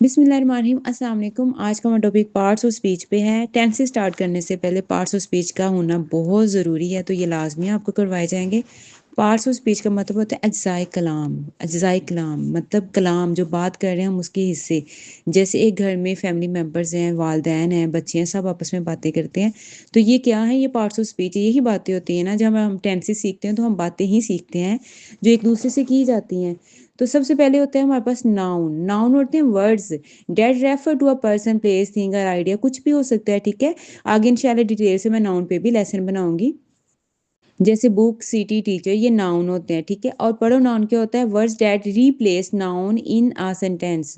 बिस्मिल्लाहिर्रहमानिर्रहीम अस्सलाम वालेकुम। आज का हमारा टॉपिक पार्ट्स ऑफ स्पीच पे है। टेंस से स्टार्ट करने से पहले पार्ट्स ऑफ स्पीच का होना बहुत ज़रूरी है, तो ये लाजमी आपको करवाए जाएंगे। पार्ट्स ऑफ स्पीच का मतलब होता है अज्जाए कलाम। अज्जाए कलाम मतलब कलाम जो बात कर रहे हैं हम उसके हिस्से। जैसे एक घर में फैमिली मेम्बर्स हैं, वालदैन हैं, बच्चे हैं, सब आपस में बातें करते हैं। तो ये क्या है? ये पार्ट्स ऑफ स्पीच है। यही बातें होती हैं ना, जब हम टेंसेस सीखते हैं तो हम बातें ही सीखते हैं जो एक दूसरे से की जाती हैं। तो सबसे पहले होता है हमारे पास नाउन। नाउन होते हैं words that refer to a person, place, thing और आइडिया, कुछ भी हो सकता है। ठीक है, आगे इंशाल्लाह डिटेल से मैं नाउन पे भी लेसन बनाऊंगी। जैसे बुक, सिटी, टीचर, ये नाउन होते हैं। ठीक है, और प्रोनाउन क्या होता है? Words that replace noun in a sentence.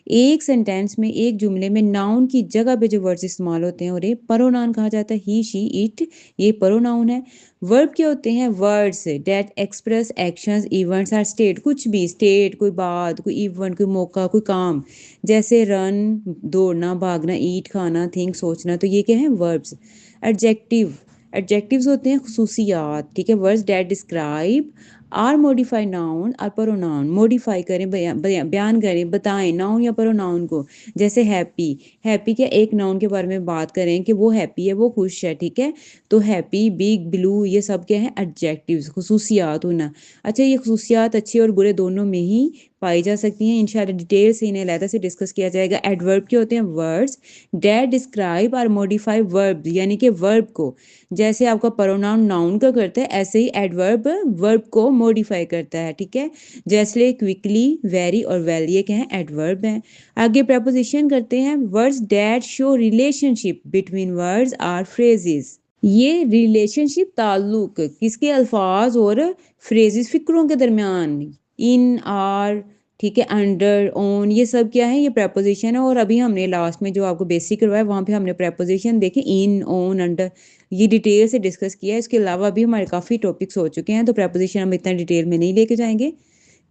एक सेंटेंस में, एक जुमले में नाउन की जगह पे जो वर्ड्स इस्तेमाल होते हैं और ये प्रोनाउन कहा जाता है। ही, शी, इट, ये प्रोनाउन है। वर्ब क्या होते हैं? Words that express actions, events और स्टेट, कुछ भी स्टेट, कोई बात, कोई इवेंट, कोई मौका, कोई काम। जैसे रन, दौड़ना, भागना, ईट, खाना, थिंक, सोचना, तो ये क्या है? वर्ब्स। एडजेक्टिव, एडजेक्टिव्स होते हैं खुसूसियात। ठीक है, words that describe or modify noun और प्रोनाउन, मॉडिफाई करें, बयान करें, बताएं नाउन या प्रोनाउन को। जैसे हैप्पी, हैप्पी के एक नाउन के बारे में बात करें कि वो हैप्पी है, वो खुश है। ठीक है, तो हैप्पी, बिग, ब्लू, ये सब क्या है? एडजेक्टिव्स, खुसूसियात होना। अच्छा, ये खुसूसियात अच्छे और बुरे दोनों में ही पाई जा सकती हैं। इंशाल्लाह डिटेल से इन्हें अलहदा से डिस्कस किया जाएगा। एडवर्ब के होते हैं वर्ड्स डेट डिस्क्राइब और मॉडिफाई वर्ब, यानी कि वर्ब को। जैसे आपका प्रोनाउन नाउन का करता है, ऐसे ही एडवर्ब वर्ब को मॉडिफाई करता है। ठीक है, जैसे क्विकली, वेरी और वेल, ये क्या है? एडवर्ब हैं। आगे प्रपोजिशन करते हैं। Words that show relationship between words or phrases. ये रिलेशनशिप, ताल्लुक, किसके? अल्फाज और फ्रेजेस, फिक्रों के दरमियान। इन, आर, ठीक है, अंडर, ऑन, ये सब क्या है? ये प्रपोजिशन है। और अभी हमने लास्ट में जो आपको बेसिक करवाया वहां पे हमने प्रपोजिशन देखे, इन, ऑन, अंडर, ये डिटेल से डिस्कस किया है। इसके अलावा भी हमारे काफ़ी टॉपिक्स हो चुके हैं, तो प्रपोजिशन हम इतना डिटेल में नहीं लेके जाएंगे।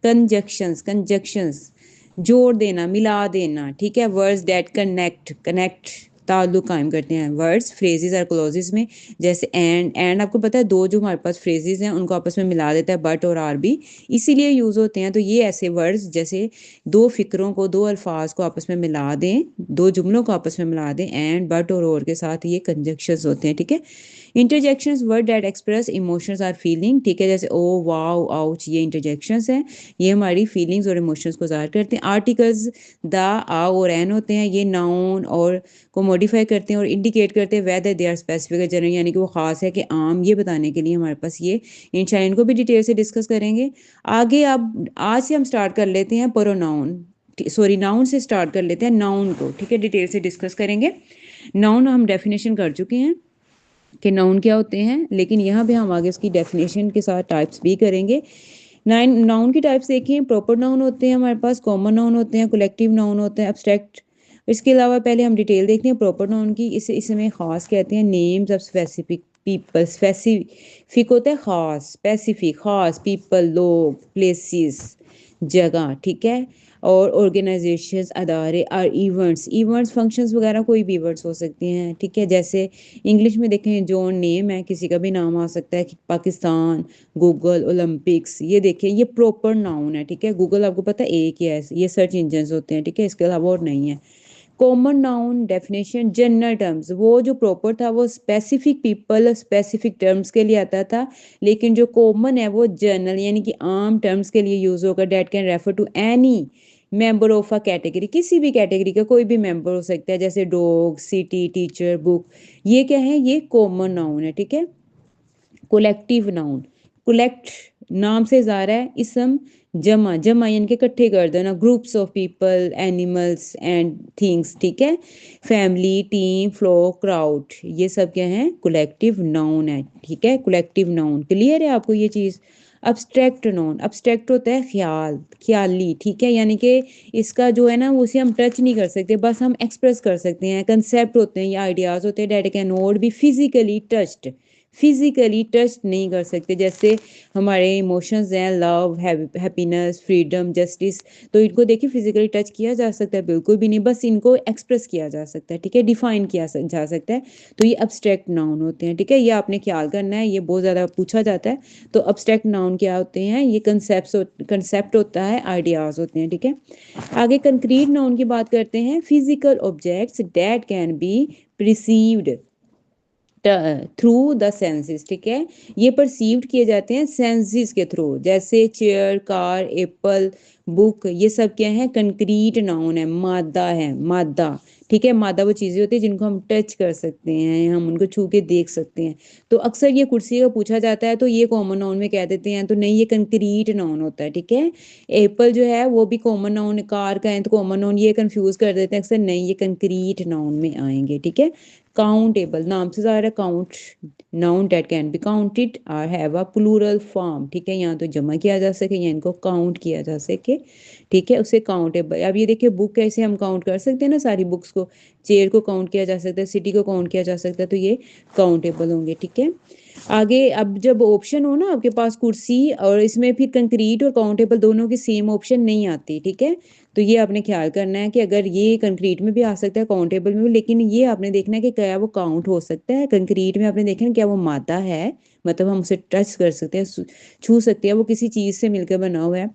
कंजक्शंस, कंजक्शंस जोड़ देना, मिला देना। ठीक है, वर्ड्स डेट कनेक्ट, कनेक्ट ताल्लुक कायम करते हैं वर्ड्स, फ्रेजेस और क्लोजेस में। जैसे एंड आपको पता है दो जो हमारे पास फ्रेजेस हैं उनको आपस में मिला देता है बट और आर भी, इसीलिए यूज़ होते हैं। तो ये ऐसे वर्ड्स जैसे दो फिक्रों को, दो अल्फाज को आपस में मिला दें, दो जुमलों को आपस में मिला दें, एंड, बट और के साथ, ये कंजक्शंस होते हैं। ठीक है, interjections word that express emotions or feeling. ठीक है, जैसे ओ, वाओ, आउच, ये इंटरजेक्शंस हैं, ये हमारी फीलिंग्स और इमोशंस को ज़ाहिर करते हैं। आर्टिकल्स द, आ और एन होते हैं, ये नाउन और को मॉडिफाई करते हैं और इंडिकेट करते हैं whether they are specific general, यानी कि वो खास है कि आम, ये बताने के लिए हमारे पास ये इंशाल्लाह इनको भी डिटेल से डिस्कस करेंगे आगे। अब आज से हम स्टार्ट कर लेते हैं प्रोनाउन, सॉरी नाउन से स्टार्ट कर लेते हैं नाउन को। ठीक है, डिटेल से डिस्कस करेंगे। नाउन हम डेफिनेशन कर चुके हैं कि नाउन क्या होते हैं, लेकिन यहाँ पे हम आगे उसकी डेफिनेशन के साथ टाइप्स भी करेंगे। नाउन की टाइप्स देखें। प्रॉपर नाउन होते हैं हमारे पास, कॉमन नाउन होते हैं, कलेक्टिव नाउन होते हैं, एब्स्ट्रैक्ट। इसके अलावा पहले हम डिटेल देखते हैं प्रॉपर नाउन की। इसे इसमें खास कहते हैं names of specific people. Specific होता है खास, स्पेसिफिक खास, पीपल लोग, प्लेसेस जगह। ठीक है, और ऑर्गेनाइजेशंस अदारे, और इवेंट्स, इवेंट्स फंक्शंस वगैरह कोई भी इवेंट्स हो सकते हैं। ठीक है, जैसे इंग्लिश में देखें जॉन नेम है, किसी का भी नाम आ सकता है, पाकिस्तान, गूगल, ओलंपिक्स, ये देखें ये प्रॉपर नाउन है। ठीक है, गूगल आपको पता है एक ही है, ये सर्च इंजन होते हैं। ठीक है, इसके अलावा और नहीं है। Common noun definition general terms, वो जो प्रॉपर था वो स्पेसिफिक पीपल, स्पेसिफिक टर्म्स के लिए आता था, लेकिन जो कॉमन है वो जनरल यानी कि आम टर्म्स के लिए यूज होगा। That can refer to any member of a category, किसी भी कैटेगरी का कोई भी मेंबर हो सकता है, जैसे डॉग, सिटी, टीचर, बुक, ये क्या है? ये कॉमन नाउन है। ठीक है, कोलेक्टिव नाउन, कोलेक्ट नाम से ज़ाहिर है, इसम, जमा, जमा यानी कि इकट्ठे कर देना, groups of people, animals and things. ठीक है, फैमिली, टीम, फ्लोक, क्राउड, ये सब क्या है? कलेक्टिव नाउन है। ठीक है, कलेक्टिव नाउन क्लियर है आपको ये चीज़। अब्स्ट्रैक्ट नाउन, अब्स्ट्रैक्ट होता है ख्याल, ख्याली। ठीक है, यानी कि इसका जो है ना उसे हम टच नहीं कर सकते, बस हम एक्सप्रेस कर सकते हैं। कंसेप्ट होते हैं या आइडियाज़ होते हैं date can not be physically touched, physically touch नहीं कर सकते। जैसे हमारे इमोशंस हैं, लव, हैप्पीनेस, फ्रीडम, जस्टिस, तो इनको देखिए फिजिकली टच किया जा सकता है, बिल्कुल भी नहीं, बस इनको एक्सप्रेस किया जा सकता है, ठीक है, डिफाइन किया जा सकता है। तो ये अब्स्ट्रैक्ट नाउन होते हैं, ठीक है, ये आपने ख्याल करना है, ये बहुत ज़्यादा पूछा जाता है। तो अब्स्ट्रैक्ट नाउन क्या होते हैं? ये कंसेप्ट होता है, आइडियाज होते हैं, ठीक है। आगे कंक्रीट नाउन की बात करते हैं। Physical objects that can be perceived through the senses, ठीक है, ये परसीव्ड किए जाते हैं सेंसेस के थ्रू। जैसे चेयर, कार, एप्पल, बुक, ये सब क्या है? कंक्रीट नाउन है, मादा है, मादा, ठीक है। मादा वो चीज़ें होती है जिनको हम टच कर सकते हैं, हम उनको छू के देख सकते हैं। तो अक्सर ये कुर्सी का पूछा जाता है तो ये कॉमन नाउन में कह देते हैं, तो नहीं, ये कंक्रीट नाउन होता है, ठीक है। एप्पल जो है वो भी कॉमन नाउन, कार का है तो कॉमन नाउन, ये कंफ्यूज कर देते हैं अक्सर, नहीं, ये कंक्रीट नाउन में आएंगे, ठीक है। काउंटेबल, नाम से ज़ाहिर है, count, noun date can be counted और हैव अ प्लूरल फॉर्म, ठीक है, यहाँ तो जमा किया जा सके या इनको काउंट किया जा सके, ठीक है, उसे काउंटेबल। अब ये देखिए बुक कैसे हम काउंट कर सकते हैं ना, सारी बुक्स को, चेयर को काउंट किया जा सकता है, सिटी को काउंट किया जा सकता है, तो ये काउंटेबल होंगे, ठीक है। आगे अब जब ऑप्शन हो ना आपके पास कुर्सी, और इसमें फिर कंक्रीट और काउंटेबल दोनों की सेम ऑप्शन नहीं आती, ठीक है। तो ये आपने ख्याल करना है कि अगर ये कंक्रीट में भी आ सकता है, काउंटेबल में भी, लेकिन ये आपने देखना है कि क्या वो काउंट हो सकता है। कंक्रीट में आपने देखना है क्या वो मादा है, मतलब हम उसे टच कर सकते हैं, छू सकते हैं, वो किसी चीज़ से मिलकर बना हुआ है।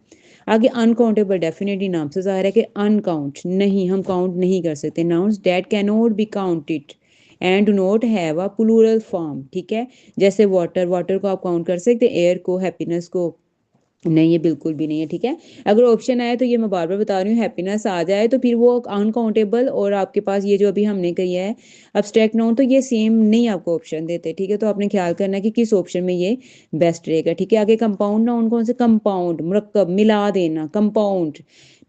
आगे अनकाउंटेबल, डेफिनेटली नाम से ज़ाहिर है कि अनकाउंट, नहीं, हम काउंट नहीं कर सकते। Nouns that can not be counted and do not have a plural form, ठीक है। जैसे वाटर, वाटर को आप काउंट कर सकते हैं, एयर को, हैप्पीनेस को, नहीं, ये बिल्कुल भी नहीं है, ठीक है। अगर ऑप्शन आए तो ये मैं बार बार बता रही हूँ, हैप्पीनेस आ जाए तो फिर वो अनकाउंटेबल, और आपके पास ये जो अभी हमने किया है अब्स्ट्रैक्ट नाउन, तो ये सेम नहीं आपको ऑप्शन देते, ठीक है। तो आपने ख्याल करना है कि किस ऑप्शन में ये बेस्ट रहेगा, ठीक है। आगे कंपाउंड नाउन कौन से? कंपाउंड, मुरक्कब, मिला देना, compound.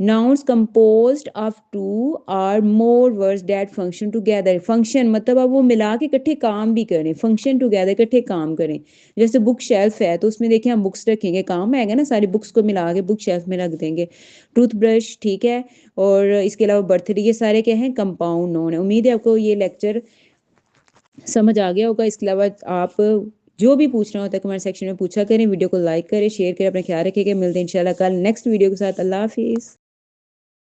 Nouns composed of two or more words that function together, function मतलब अब वो मिला के इकट्ठे काम भी करें, फंक्शन टुगेदर, इकट्ठे काम करें। जैसे बुक शेल्फ है तो उसमें देखिए हम बुक्स रखेंगे, काम आएगा ना, सारी बुक्स को मिला के बुक शेल्फ में रख देंगे। टूथब्रश, ठीक है, और इसके अलावा बर्थडे, ये सारे क्या हैं? कंपाउंड नाउन है। उम्मीद है आपको ये लेक्चर समझ आ गया होगा। इसके अलावा आप जो भी पूछना होता है कमेंट सेक्शन में पूछा करें। वीडियो को लाइक करें, शेयर करें, अपना ख्याल रखिएगा। मिलते हैं इंशाल्लाह कल नेक्स्ट वीडियो के साथ। अल्लाह हाफिज़।